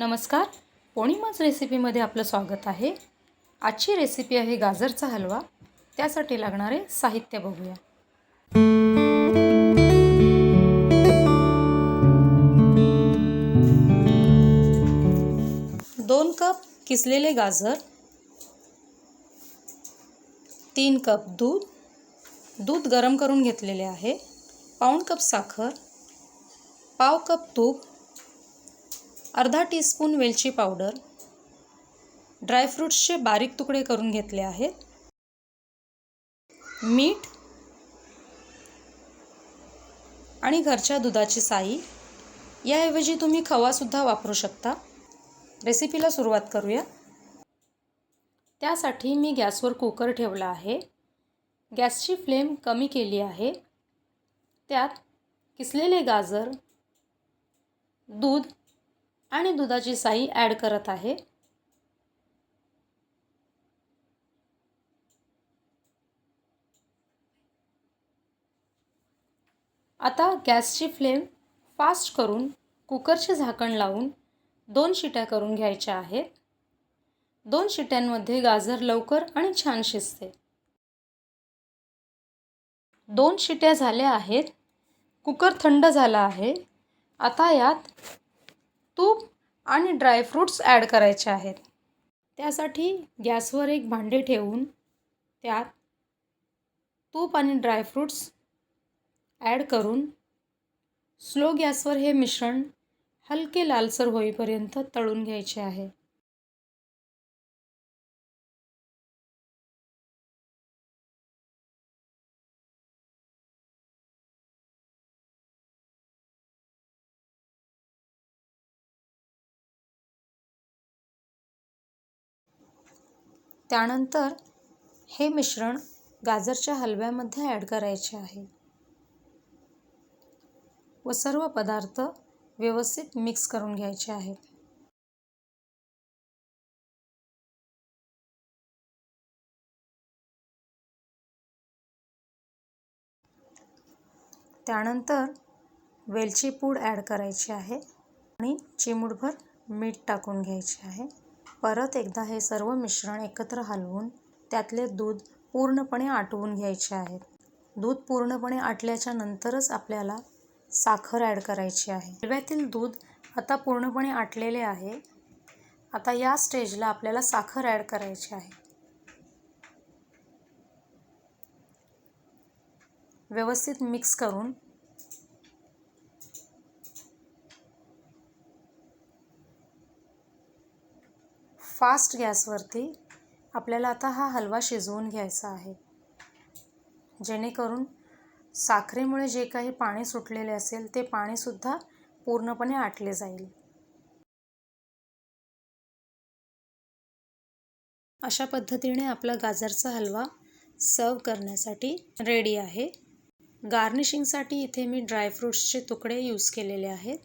नमस्कार, पौर्णिमाच रेसिपीमध्ये आपलं स्वागत आहे। आजची रेसिपी आहे गाजरचा हलवा। त्यासाठी लागणारे साहित्य बघूया। 2 कप किसलेले गाजर, 3 कप दूध गरम करून घेतलेले आहे, पाऊण कप साखर, पाव कप तूप, अर्धा टीस्पून वेलची पावडर, ड्रायफ्रूट्सचे बारीक तुकडे करून घेतले आहेत, मीठ आणि घरच्या दुधाची साई। याऐवजी तुम्ही खवा सुद्धा वापरू शकता। रेसिपीला सुरुवात करूया। त्यासाठी मी गॅसवर कुकर ठेवला आहे। गॅसची फ्लेम कमी केली आहे। त्यात किसलेले गाजर, दूध आणि दुधाची साई ॲड करत आहे। आता गॅसची फ्लेम फास्ट करून कुकरचे झाकण लावून 2 शिट्या करून घ्यायच्या आहेत। 2 शिट्यांमध्ये गाजर लवकर आणि छान शिजते। 2 शिट्या झाल्या आहेत। कुकर थंड झाला आहे। आता यात तूप आणि ड्रायफ्रूट्स ॲड करायचे आहेत। त्यासाठी गॅसवर एक भांडे ठेवून त्यात तूप आणि ड्रायफ्रूट्स ॲड करून स्लो गॅसवर हे मिश्रण हलके लालसर होईपर्यंत तळून घ्यायचे आहे। त्यानंतर हे मिश्रण गाजरच्या हलव्यामध्ये ॲड करायचे आहे व सर्व पदार्थ व्यवस्थित मिक्स करून घ्यायचे आहेत। त्यानंतर वेलची पूड ॲड करायची आहे आणि चिमूटभर मीठ टाकून घ्यायचे आहे। परत एकदा हे सर्व मिश्रण एकत्र हलवून त्यातले दूध पूर्णपणे आटवून घ्यायचे आहे। दूध पूर्णपणे आटल्याच्या नंतरच आपल्याला साखर ॲड करायची आहे। हलव्यातील दूध आता पूर्णपणे आटलेले आहे। आता या स्टेजला आपल्याला साखर ॲड करायची आहे। व्यवस्थित मिक्स करून फास्ट गॅसवरती आपल्याला आता हा हलवा शिजवून घ्यायचा आहे, जेणेकरून साखरेमुळे जे काही पाणी सुटलेले असेल ते पाणी सुद्धा पूर्णपणे आटले जाईल। अशा पद्धतीने आपला गाजरचा हलवा सर्व करण्यासाठी रेडी आहे। गार्निशिंगसाठी इथे मी ड्रायफ्रूट्सचे तुकडे यूज केलेले आहेत।